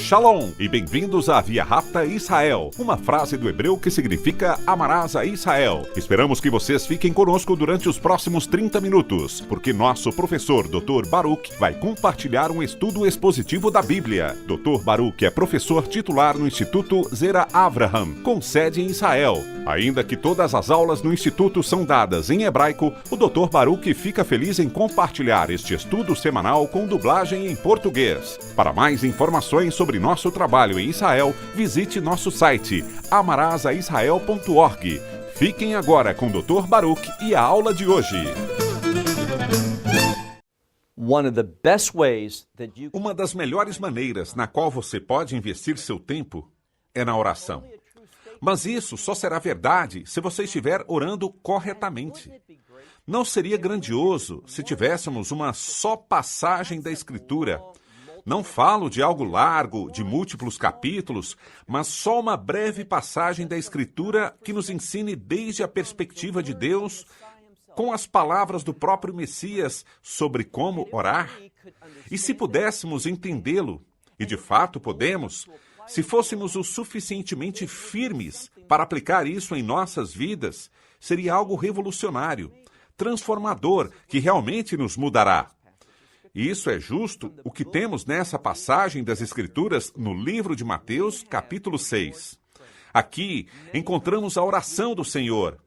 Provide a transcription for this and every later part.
Shalom e bem-vindos a Via Rapta Israel, uma frase do hebreu que significa amarás a Israel. Esperamos que vocês fiquem conosco durante os próximos 30 minutos, porque nosso professor Dr. Baruch vai compartilhar um estudo expositivo da Bíblia. Dr. Baruch é professor titular no Instituto Zera Avraham, com sede em Israel. Ainda que todas as aulas no Instituto são dadas em hebraico, o Dr. Baruch fica feliz em compartilhar este estudo semanal com dublagem em português. Para mais informações sobre nosso trabalho em Israel, visite nosso site amarasaisrael.org. Fiquem agora com o Dr. Baruch e a aula de hoje. Uma das melhores maneiras na qual você pode investir seu tempo é na oração. Mas isso só será verdade se você estiver orando corretamente. Não seria grandioso se tivéssemos uma só passagem da Escritura. Não falo de algo largo, de múltiplos capítulos, mas só uma breve passagem da Escritura que nos ensine desde a perspectiva de Deus, com as palavras do próprio Messias sobre como orar. E se pudéssemos entendê-lo, e de fato podemos, se fôssemos o suficientemente firmes para aplicar isso em nossas vidas, seria algo revolucionário, transformador, que realmente nos mudará. E isso é justo o que temos nessa passagem das Escrituras no livro de Mateus, capítulo 6. Aqui encontramos a oração do Senhor.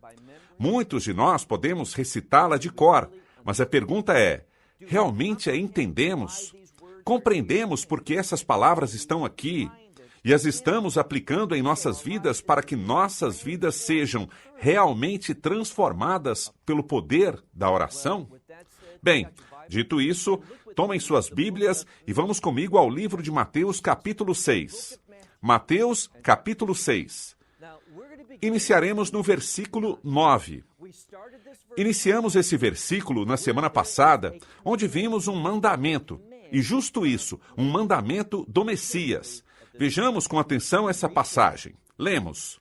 Muitos de nós podemos recitá-la de cor, mas a pergunta é, realmente a entendemos? Compreendemos por que essas palavras estão aqui e as estamos aplicando em nossas vidas para que nossas vidas sejam realmente transformadas pelo poder da oração? Bem, dito isso, tomem suas Bíblias e vamos comigo ao livro de Mateus, capítulo 6. Mateus, capítulo 6. Iniciaremos no versículo 9. Iniciamos esse versículo na semana passada, onde vimos um mandamento, e justo isso, um mandamento do Messias. Vejamos com atenção essa passagem. Lemos.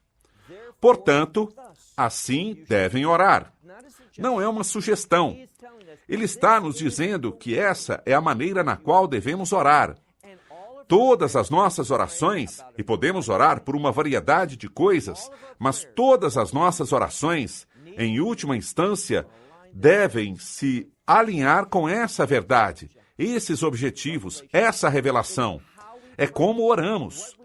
Portanto, assim devem orar. Não é uma sugestão. Ele está nos dizendo que essa é a maneira na qual devemos orar. Todas as nossas orações, e podemos orar por uma variedade de coisas, mas todas as nossas orações, em última instância, devem se alinhar com essa verdade, esses objetivos, essa revelação. É como oramos.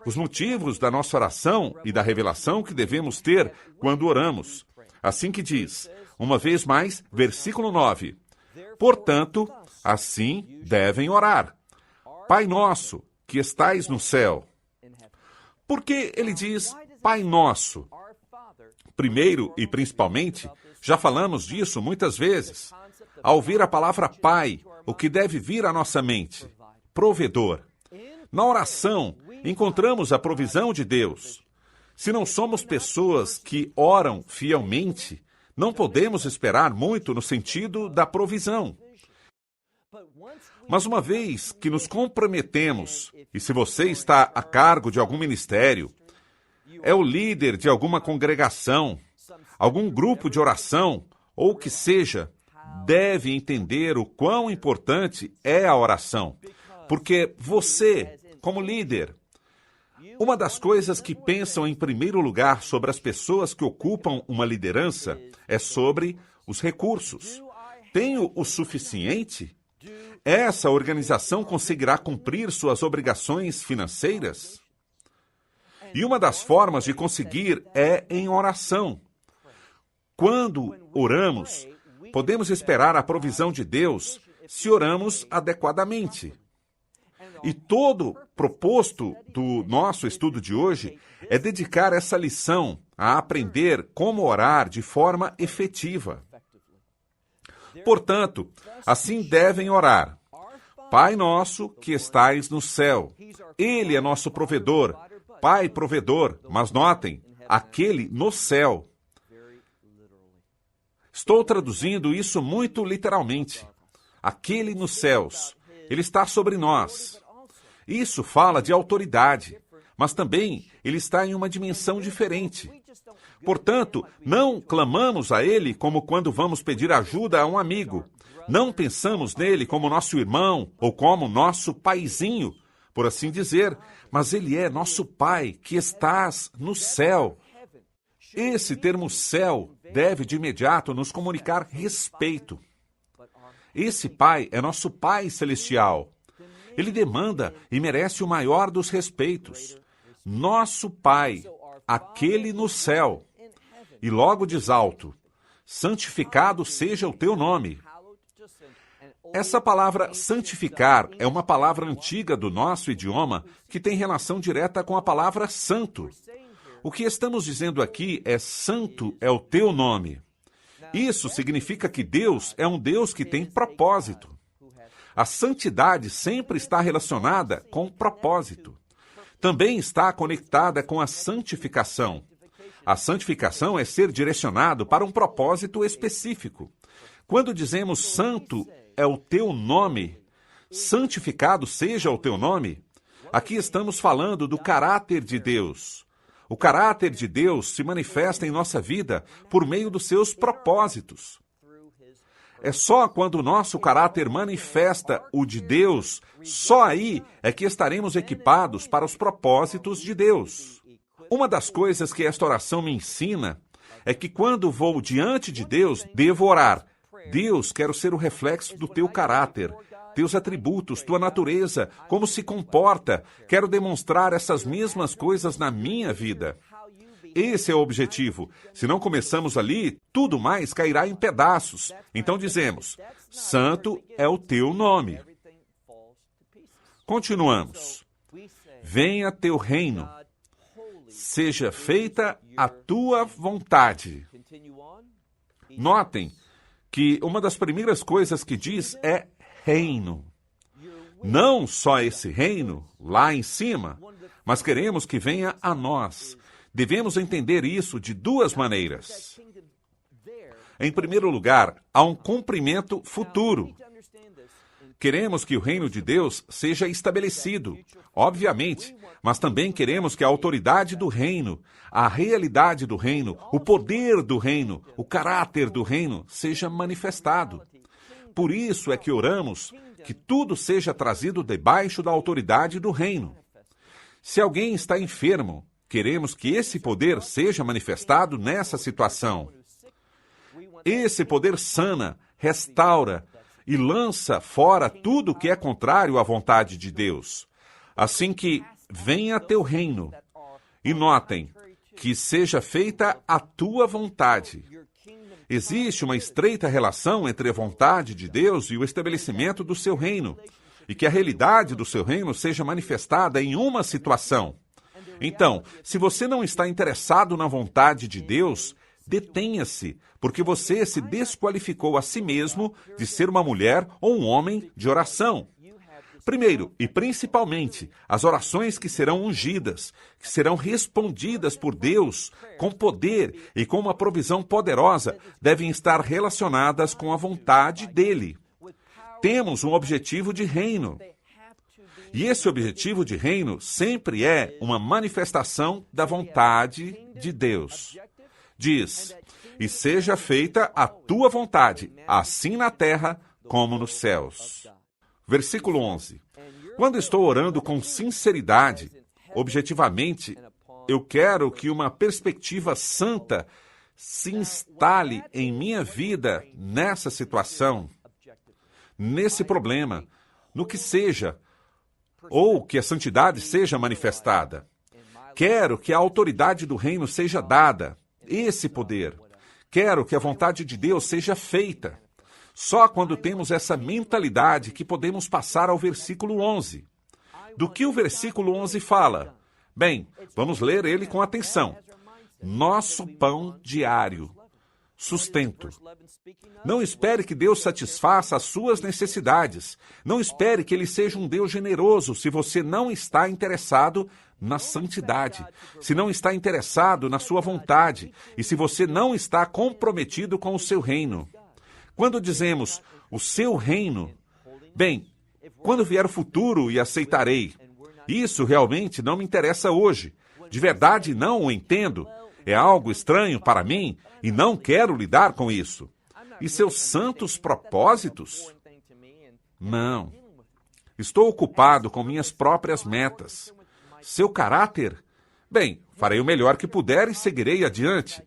Os motivos da nossa oração e da revelação que devemos ter quando oramos. Assim que diz, uma vez mais, versículo 9. Portanto, assim devem orar. Pai nosso, que estais no céu. Por que ele diz Pai nosso? Primeiro e principalmente, já falamos disso muitas vezes. Ao ouvir a palavra Pai, o que deve vir à nossa mente? Provedor. Na oração, encontramos a provisão de Deus. Se não somos pessoas que oram fielmente, não podemos esperar muito no sentido da provisão. Mas uma vez que nos comprometemos, e se você está a cargo de algum ministério, é o líder de alguma congregação, algum grupo de oração, ou o que seja, deve entender o quão importante é a oração. Porque você, como líder, uma das coisas que pensam em primeiro lugar sobre as pessoas que ocupam uma liderança é sobre os recursos. Tenho o suficiente? Essa organização conseguirá cumprir suas obrigações financeiras? E uma das formas de conseguir é em oração. Quando oramos, podemos esperar a provisão de Deus se oramos adequadamente. E todo proposto do nosso estudo de hoje é dedicar essa lição a aprender como orar de forma efetiva. Portanto, assim devem orar. Pai nosso que estais no céu. Ele é nosso provedor, Pai provedor, mas notem, aquele no céu. Estou traduzindo isso muito literalmente. Aquele nos céus. Ele está sobre nós. Isso fala de autoridade, mas também ele está em uma dimensão diferente. Portanto, não clamamos a ele como quando vamos pedir ajuda a um amigo. Não pensamos nele como nosso irmão ou como nosso paizinho, por assim dizer, mas Ele é nosso Pai que estás no céu. Esse termo céu deve de imediato nos comunicar respeito. Esse Pai é nosso Pai celestial. Ele demanda e merece o maior dos respeitos. Nosso Pai, aquele no céu. E logo diz alto, santificado seja o teu nome. Essa palavra santificar é uma palavra antiga do nosso idioma que tem relação direta com a palavra santo. O que estamos dizendo aqui é santo é o teu nome. Isso significa que Deus é um Deus que tem propósito. A santidade sempre está relacionada com propósito. Também está conectada com a santificação. A santificação é ser direcionado para um propósito específico. Quando dizemos santo é o teu nome, santificado seja o teu nome, aqui estamos falando do caráter de Deus. O caráter de Deus se manifesta em nossa vida por meio dos seus propósitos. É só quando o nosso caráter manifesta o de Deus, só aí é que estaremos equipados para os propósitos de Deus. Uma das coisas que esta oração me ensina é que quando vou diante de Deus, devo orar. Deus, quero ser o reflexo do teu caráter, teus atributos, tua natureza, como se comporta. Quero demonstrar essas mesmas coisas na minha vida. Esse é o objetivo. Se não começamos ali, tudo mais cairá em pedaços. Então dizemos, santo é o teu nome. Continuamos. Venha teu reino. Seja feita a tua vontade. Notem que uma das primeiras coisas que diz é reino. Não só esse reino, lá em cima, mas queremos que venha a nós. Devemos entender isso de duas maneiras. Em primeiro lugar, há um cumprimento futuro. Queremos que o reino de Deus seja estabelecido, obviamente, mas também queremos que a autoridade do reino, a realidade do reino, o poder do reino, o caráter do reino seja manifestado. Por isso é que oramos que tudo seja trazido debaixo da autoridade do reino. Se alguém está enfermo, queremos que esse poder seja manifestado nessa situação. Esse poder sana, restaura e lança fora tudo que é contrário à vontade de Deus. Assim que venha teu reino. E notem, que seja feita a tua vontade. Existe uma estreita relação entre a vontade de Deus e o estabelecimento do seu reino, e que a realidade do seu reino seja manifestada em uma situação. Então, se você não está interessado na vontade de Deus, detenha-se, porque você se desqualificou a si mesmo de ser uma mulher ou um homem de oração. Primeiro, e principalmente, as orações que serão ungidas, que serão respondidas por Deus com poder e com uma provisão poderosa, devem estar relacionadas com a vontade dele. Temos um objetivo de reino. E esse objetivo de reino sempre é uma manifestação da vontade de Deus. Diz, e seja feita a tua vontade, assim na terra como nos céus. Versículo 11. Quando estou orando com sinceridade, objetivamente, eu quero que uma perspectiva santa se instale em minha vida nessa situação, nesse problema, no que seja, ou que a santidade seja manifestada. Quero que a autoridade do reino seja dada, esse poder. Quero que a vontade de Deus seja feita. Só quando temos essa mentalidade que podemos passar ao versículo 11. Do que o versículo 11 fala? Bem, vamos ler ele com atenção. Nosso pão diário. Sustento. Não espere que Deus satisfaça as suas necessidades. Não espere que Ele seja um Deus generoso se você não está interessado na santidade, se não está interessado na sua vontade e se você não está comprometido com o seu reino. Quando dizemos o seu reino, bem, quando vier o futuro e aceitarei. Isso realmente não me interessa hoje. De verdade não o entendo. É algo estranho para mim e não quero lidar com isso. E seus santos propósitos? Não. Estou ocupado com minhas próprias metas. Seu caráter? Bem, farei o melhor que puder e seguirei adiante.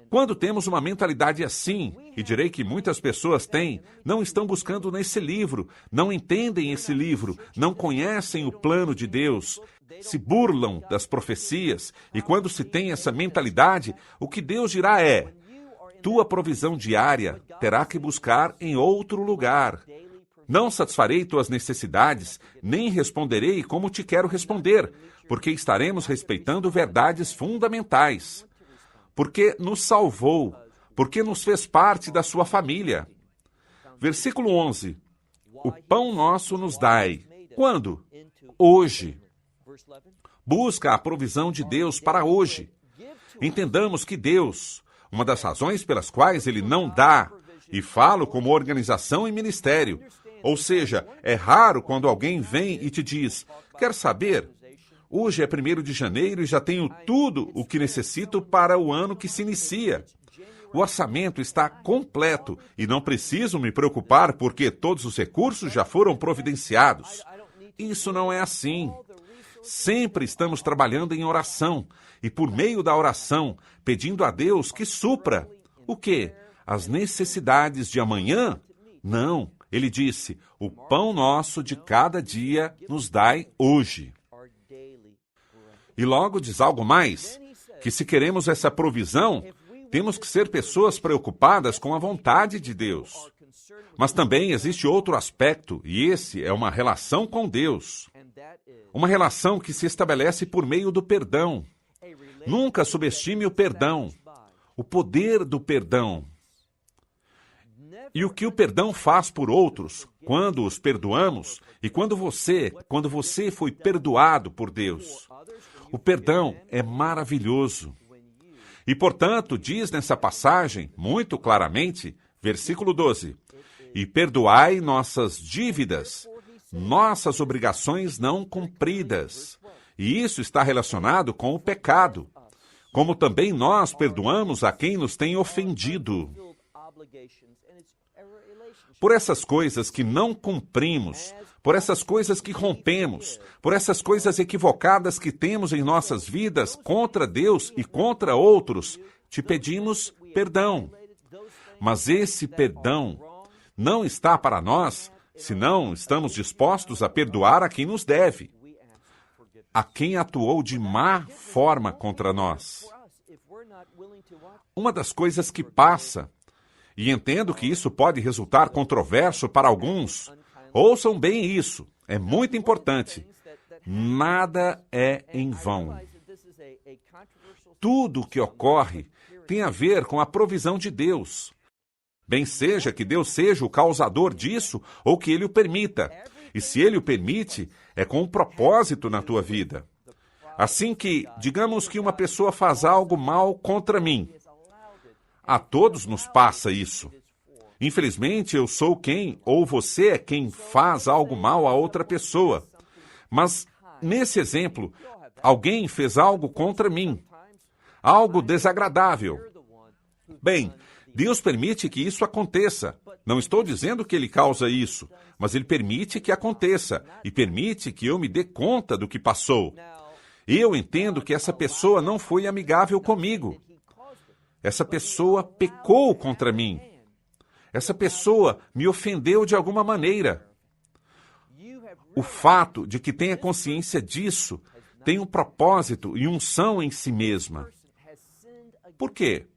Quando temos uma mentalidade assim, e direi que muitas pessoas têm, não estão buscando nesse livro, não entendem esse livro, não conhecem o plano de Deus, se burlam das profecias, e quando se tem essa mentalidade, o que Deus dirá é: tua provisão diária terá que buscar em outro lugar. Não satisfarei tuas necessidades, nem responderei como te quero responder, porque estaremos respeitando verdades fundamentais. Porque nos salvou, porque nos fez parte da sua família. Versículo 11. O pão nosso nos dai. Quando? Hoje. Busca a provisão de Deus para hoje. Entendamos que Deus, uma das razões pelas quais Ele não dá, e falo como organização e ministério, ou seja, é raro quando alguém vem e te diz: quer saber? Hoje é 1º de janeiro e já tenho tudo o que necessito para o ano que se inicia. O orçamento está completo e não preciso me preocupar porque todos os recursos já foram providenciados. Isso não é assim. Sempre estamos trabalhando em oração e, por meio da oração, pedindo a Deus que supra. O quê? As necessidades de amanhã? Não. Ele disse: o pão nosso de cada dia nos dai hoje. E logo diz algo mais, que se queremos essa provisão, temos que ser pessoas preocupadas com a vontade de Deus. Mas também existe outro aspecto, e esse é uma relação com Deus. Uma relação que se estabelece por meio do perdão. Nunca subestime o perdão, o poder do perdão. E o que o perdão faz por outros, quando os perdoamos, e quando você foi perdoado por Deus. O perdão é maravilhoso. E, portanto, diz nessa passagem, muito claramente, versículo 12, e perdoai nossas dívidas, nossas obrigações não cumpridas. E isso está relacionado com o pecado, como também nós perdoamos a quem nos tem ofendido. Por essas coisas que não cumprimos, por essas coisas que rompemos, por essas coisas equivocadas que temos em nossas vidas contra Deus e contra outros, te pedimos perdão. Mas esse perdão não está para nós se não estamos dispostos a perdoar a quem nos deve, a quem atuou de má forma contra nós. Uma das coisas que passa, e entendo que isso pode resultar controverso para alguns, ouçam bem isso, é muito importante. Nada é em vão. Tudo o que ocorre tem a ver com a provisão de Deus. Bem seja que Deus seja o causador disso ou que Ele o permita. E se Ele o permite, é com um propósito na tua vida. Assim que, digamos que uma pessoa faz algo mal contra mim. A todos nos passa isso. Infelizmente, eu sou quem, ou você é quem faz algo mal a outra pessoa. Mas, nesse exemplo, alguém fez algo contra mim. Algo desagradável. Bem, Deus permite que isso aconteça. Não estou dizendo que Ele causa isso, mas Ele permite que aconteça e permite que eu me dê conta do que passou. Eu entendo que essa pessoa não foi amigável comigo. Essa pessoa pecou contra mim. Essa pessoa me ofendeu de alguma maneira. O fato de que tenha consciência disso tem um propósito e unção em si mesma. Por quê?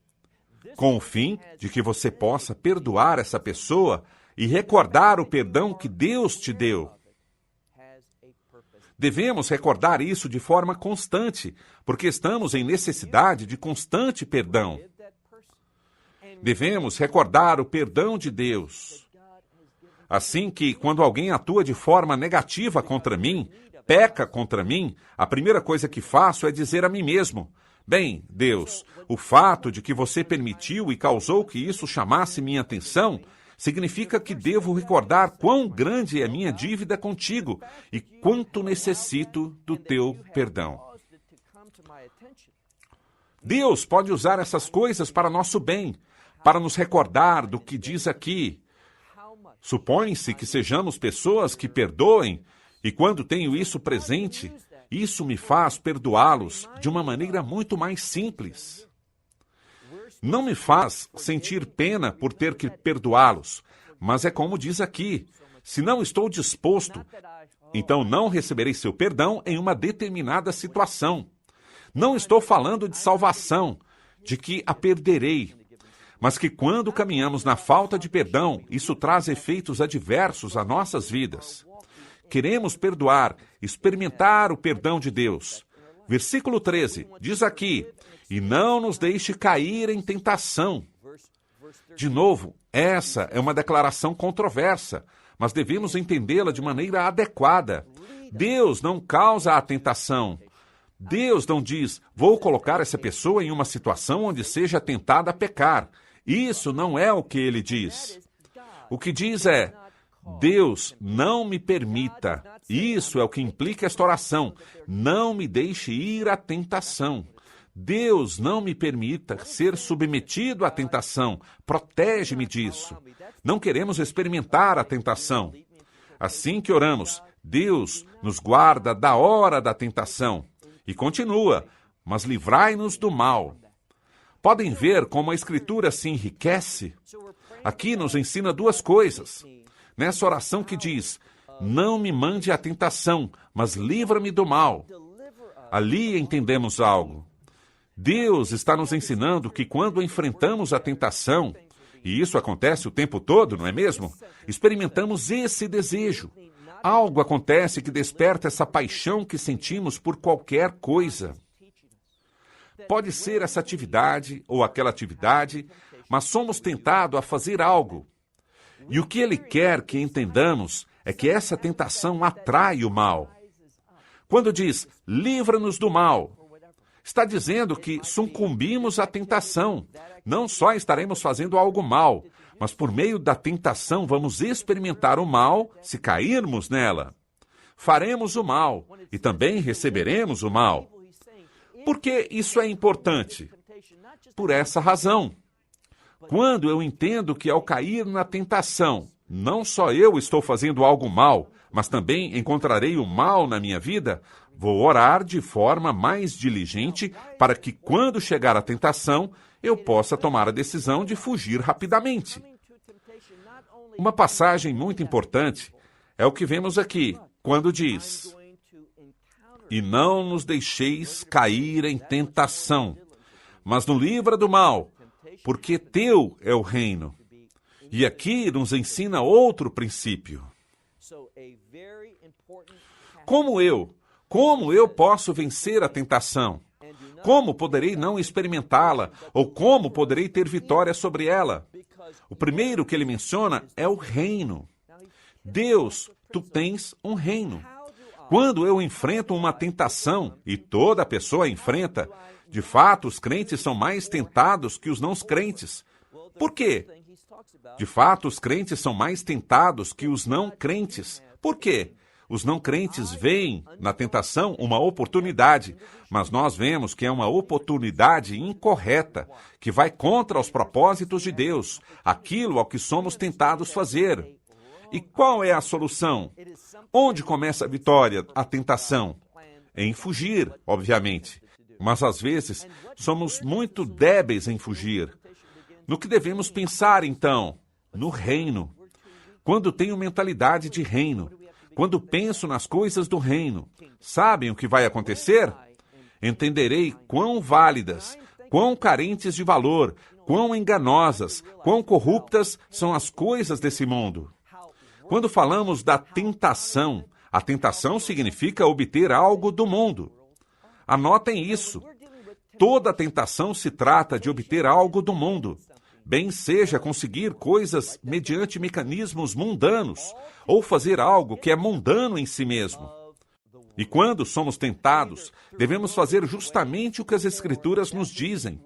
Com o fim de que você possa perdoar essa pessoa e recordar o perdão que Deus te deu. Devemos recordar isso de forma constante, porque estamos em necessidade de constante perdão. Devemos recordar o perdão de Deus. Assim que, quando alguém atua de forma negativa contra mim, peca contra mim, a primeira coisa que faço é dizer a mim mesmo: bem, Deus, o fato de que você permitiu e causou que isso chamasse minha atenção significa que devo recordar quão grande é minha dívida contigo e quanto necessito do teu perdão. Deus pode usar essas coisas para nosso bem, para nos recordar do que diz aqui. Supõe-se que sejamos pessoas que perdoem, e quando tenho isso presente, isso me faz perdoá-los de uma maneira muito mais simples. Não me faz sentir pena por ter que perdoá-los, mas é como diz aqui, se não estou disposto, então não receberei seu perdão em uma determinada situação. Não estou falando de salvação, de que a perderei, mas que quando caminhamos na falta de perdão, isso traz efeitos adversos a nossas vidas. Queremos perdoar, experimentar o perdão de Deus. Versículo 13, diz aqui, e não nos deixe cair em tentação. De novo, essa é uma declaração controversa, mas devemos entendê-la de maneira adequada. Deus não causa a tentação. Deus não diz, vou colocar essa pessoa em uma situação onde seja tentada a pecar. Isso não é o que ele diz. O que diz é, Deus não me permita. Isso é o que implica esta oração. Não me deixe ir à tentação. Deus não me permita ser submetido à tentação. Protege-me disso. Não queremos experimentar a tentação. Assim que oramos, Deus nos guarda da hora da tentação. E continua, mas livrai-nos do mal. Podem ver como a Escritura se enriquece? Aqui nos ensina duas coisas. Nessa oração que diz, não me mande à tentação, mas livra-me do mal. Ali entendemos algo. Deus está nos ensinando que quando enfrentamos a tentação, e isso acontece o tempo todo, não é mesmo? Experimentamos esse desejo. Algo acontece que desperta essa paixão que sentimos por qualquer coisa. Pode ser essa atividade ou aquela atividade, mas somos tentados a fazer algo. E o que ele quer que entendamos é que essa tentação atrai o mal. Quando diz, livra-nos do mal, está dizendo que sucumbimos à tentação. Não só estaremos fazendo algo mal, mas por meio da tentação vamos experimentar o mal se cairmos nela. Faremos o mal e também receberemos o mal. Por que isso é importante? Por essa razão. Quando eu entendo que ao cair na tentação, não só eu estou fazendo algo mal, mas também encontrarei o mal na minha vida, vou orar de forma mais diligente para que quando chegar a tentação, eu possa tomar a decisão de fugir rapidamente. Uma passagem muito importante é o que vemos aqui, quando diz, e não nos deixeis cair em tentação, mas nos livra do mal, porque teu é o reino. E aqui nos ensina outro princípio. Como eu posso vencer a tentação? Como poderei não experimentá-la? Ou como poderei ter vitória sobre ela? O primeiro que ele menciona é o reino. Deus, tu tens um reino. Quando eu enfrento uma tentação, e toda pessoa enfrenta, de fato, os crentes são mais tentados que os não crentes. Por quê? De fato, os crentes são mais tentados que os não crentes. Por quê? Os não crentes veem na tentação uma oportunidade, mas nós vemos que é uma oportunidade incorreta, que vai contra os propósitos de Deus, aquilo ao que somos tentados fazer. E qual é a solução? Onde começa a vitória, a tentação? Em fugir, obviamente. Mas às vezes somos muito débeis em fugir. No que devemos pensar, então? No reino. Quando tenho mentalidade de reino, quando penso nas coisas do reino, sabem o que vai acontecer? Entenderei quão válidas, quão carentes de valor, quão enganosas, quão corruptas são as coisas desse mundo. Quando falamos da tentação, a tentação significa obter algo do mundo. Anotem isso. Toda tentação se trata de obter algo do mundo. Bem seja conseguir coisas mediante mecanismos mundanos, ou fazer algo que é mundano em si mesmo. E quando somos tentados, devemos fazer justamente o que as Escrituras nos dizem,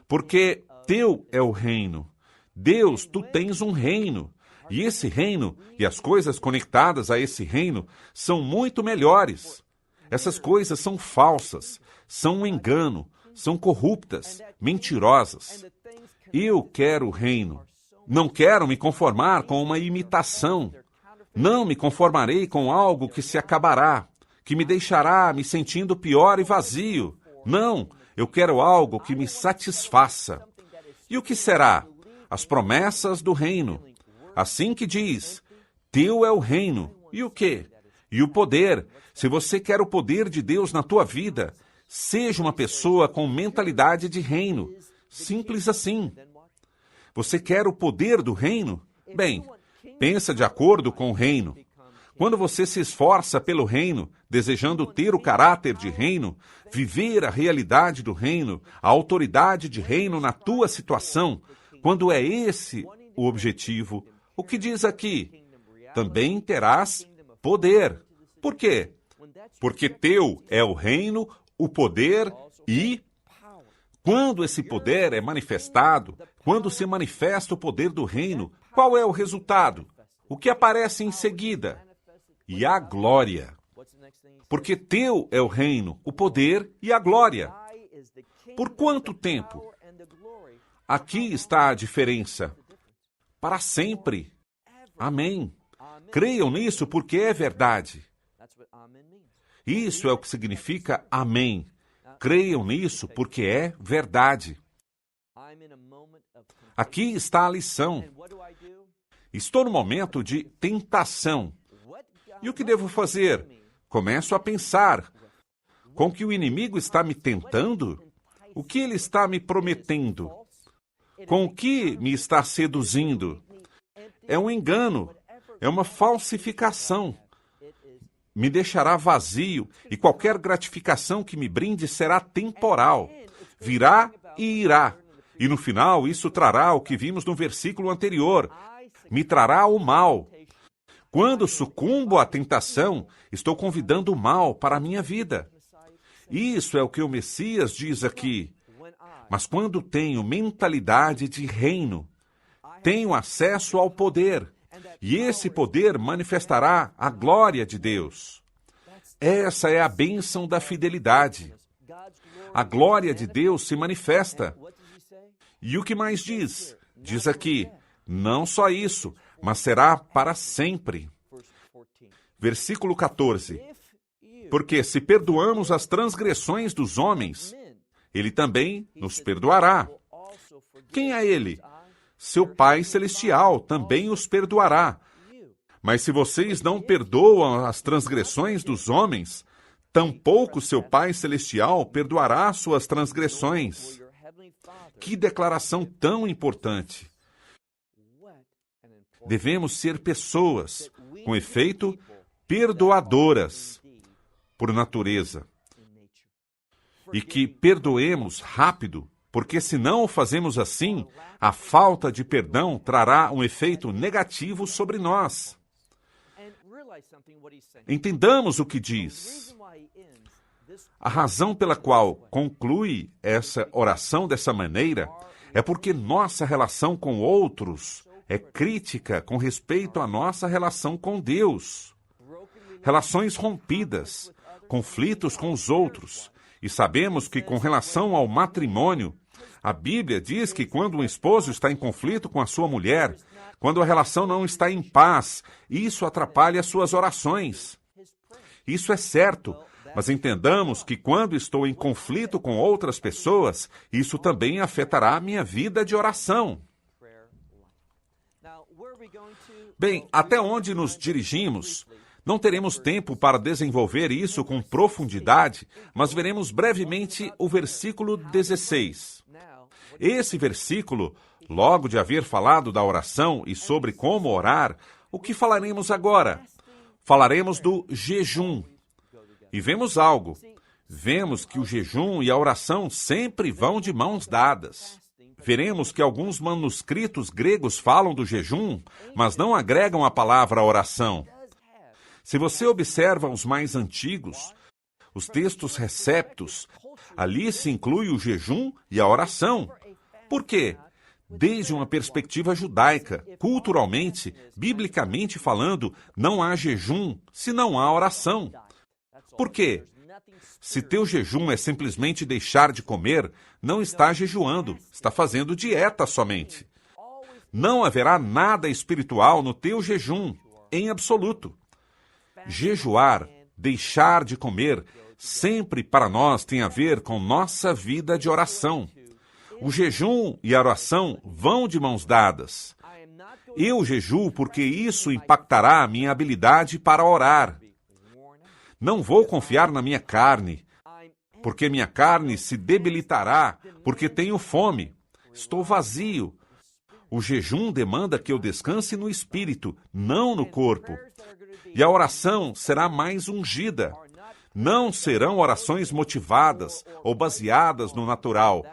porque teu é o reino. Deus, tu tens um reino, e esse reino e as coisas conectadas a esse reino são muito melhores. Essas coisas são falsas, são um engano, são corruptas, mentirosas. Eu quero o reino. Não quero me conformar com uma imitação. Não me conformarei com algo que se acabará, que me deixará me sentindo pior e vazio. Não, eu quero algo que me satisfaça. E o que será? As promessas do reino. Assim que diz, teu é o reino. E o quê? E o poder. Se você quer o poder de Deus na tua vida, seja uma pessoa com mentalidade de reino. Simples assim. Você quer o poder do reino? Bem, pensa de acordo com o reino. Quando você se esforça pelo reino, desejando ter o caráter de reino, viver a realidade do reino, a autoridade de reino na tua situação, quando é esse o objetivo, o que diz aqui? Também terás poder. Por quê? Porque teu é o reino, o poder e... Quando esse poder é manifestado, quando se manifesta o poder do reino, qual é o resultado? O que aparece em seguida? E a glória. Porque teu é o reino, o poder e a glória. Por quanto tempo? Aqui está a diferença. Para sempre. Amém. Creiam nisso porque é verdade. Isso é o que significa amém. Creiam nisso porque é verdade. Aqui está a lição. Estou no momento de tentação. E o que devo fazer? Começo a pensar. Com que o inimigo está me tentando? O que ele está me prometendo? Com o que me está seduzindo? É um engano. É uma falsificação. Me deixará vazio e qualquer gratificação que me brinde será temporal. Virá e irá. E no final isso trará o que vimos no versículo anterior. Me trará o mal. Quando sucumbo à tentação, estou convidando o mal para a minha vida. Isso é o que o Messias diz aqui. Mas quando tenho mentalidade de reino, tenho acesso ao poder. E esse poder manifestará a glória de Deus. Essa é a bênção da fidelidade. A glória de Deus se manifesta. E o que mais diz? Diz aqui, não só isso, mas será para sempre. Versículo 14. Porque se perdoamos as transgressões dos homens, ele também nos perdoará. Quem é ele? Seu Pai Celestial também os perdoará. Mas se vocês não perdoam as transgressões dos homens, tampouco seu Pai Celestial perdoará suas transgressões. Que declaração tão importante! Devemos ser pessoas, com efeito, perdoadoras, por natureza. E que perdoemos rápido, porque se não o fazemos assim, a falta de perdão trará um efeito negativo sobre nós. Entendamos o que diz. A razão pela qual conclui essa oração dessa maneira é porque nossa relação com outros é crítica com respeito à nossa relação com Deus. Relações rompidas, conflitos com os outros. E sabemos que com relação ao matrimônio, a Bíblia diz que quando um esposo está em conflito com a sua mulher, quando a relação não está em paz, isso atrapalha as suas orações. Isso é certo, mas entendamos que quando estou em conflito com outras pessoas, isso também afetará a minha vida de oração. Bem, até onde nos dirigimos? Não teremos tempo para desenvolver isso com profundidade, mas veremos brevemente o versículo 16. Esse versículo, logo de haver falado da oração e sobre como orar, o que falaremos agora? Falaremos do jejum. E vemos algo. Vemos que o jejum e a oração sempre vão de mãos dadas. Veremos que alguns manuscritos gregos falam do jejum, mas não agregam a palavra oração. Se você observa os mais antigos, os textos receptos, ali se inclui o jejum e a oração. Por quê? Desde uma perspectiva judaica, culturalmente, biblicamente falando, não há jejum se não há oração. Por quê? Se teu jejum é simplesmente deixar de comer, não está jejuando, está fazendo dieta somente. Não haverá nada espiritual no teu jejum, em absoluto. Jejuar, deixar de comer, sempre para nós tem a ver com nossa vida de oração. O jejum e a oração vão de mãos dadas. Eu jejuo porque isso impactará a minha habilidade para orar. Não vou confiar na minha carne, porque minha carne se debilitará, porque tenho fome. Estou vazio. O jejum demanda que eu descanse no espírito, não no corpo. E a oração será mais ungida. Não serão orações motivadas ou baseadas no natural,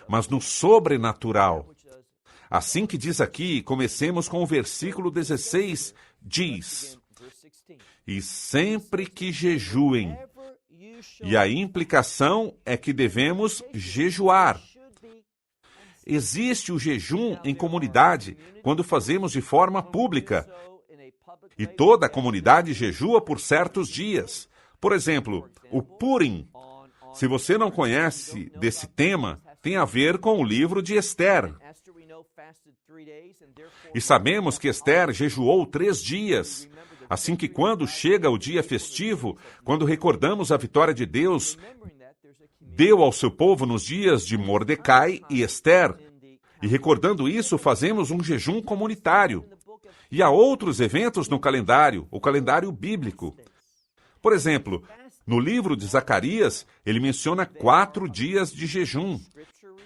mas no sobrenatural. Assim que diz aqui, comecemos com o versículo 16, diz: e sempre que jejuem. E a implicação é que devemos jejuar. Existe o jejum em comunidade quando fazemos de forma pública. E toda a comunidade jejua por certos dias. Por exemplo, o Purim. Se você não conhece desse tema, tem a ver com o livro de Esther. E sabemos que Esther jejuou 3 dias. Assim que quando chega o dia festivo, quando recordamos a vitória de Deus, deu ao seu povo nos dias de Mordecai e Esther. E recordando isso, fazemos um jejum comunitário. E há outros eventos no calendário, o calendário bíblico. Por exemplo, no livro de Zacarias, ele menciona 4 dias de jejum.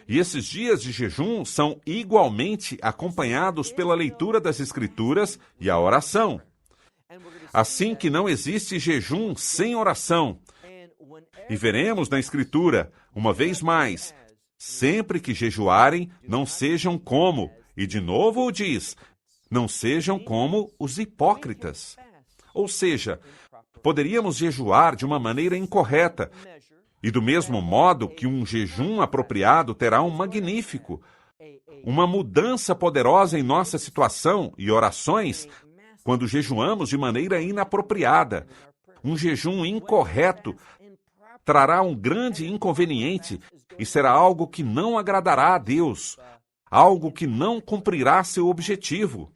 E esses dias de jejum são igualmente acompanhados pela leitura das Escrituras e a oração. Assim que não existe jejum sem oração. E veremos na Escritura, uma vez mais, sempre que jejuarem, não sejam como, e de novo diz, não sejam como os hipócritas. Ou seja, poderíamos jejuar de uma maneira incorreta, e do mesmo modo que um jejum apropriado terá um magnífico, uma mudança poderosa em nossa situação e orações, quando jejuamos de maneira inapropriada. Um jejum incorreto trará um grande inconveniente e será algo que não agradará a Deus, algo que não cumprirá seu objetivo.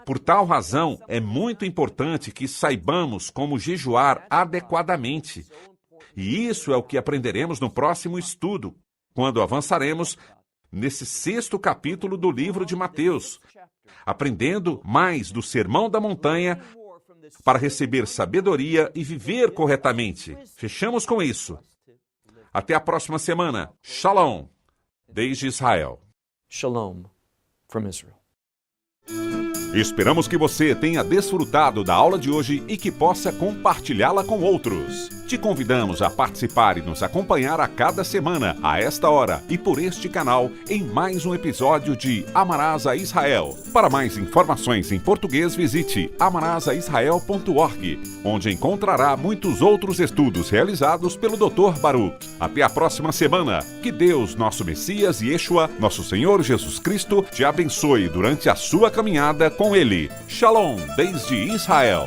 Por tal razão, é muito importante que saibamos como jejuar adequadamente. E isso é o que aprenderemos no próximo estudo, quando avançaremos nesse 6º capítulo do livro de Mateus, aprendendo mais do Sermão da Montanha para receber sabedoria e viver corretamente. Fechamos com isso. Até a próxima semana. Shalom, desde Israel. Shalom from Israel. Esperamos que você tenha desfrutado da aula de hoje e que possa compartilhá-la com outros. Te convidamos a participar e nos acompanhar a cada semana, a esta hora e por este canal, em mais um episódio de Amarás a Israel. Para mais informações em português, visite amarasaisrael.org, onde encontrará muitos outros estudos realizados pelo Dr. Baruch. Até a próxima semana. Que Deus, nosso Messias e Yeshua, nosso Senhor Jesus Cristo, te abençoe durante a sua caminhada com Ele. Shalom, desde Israel.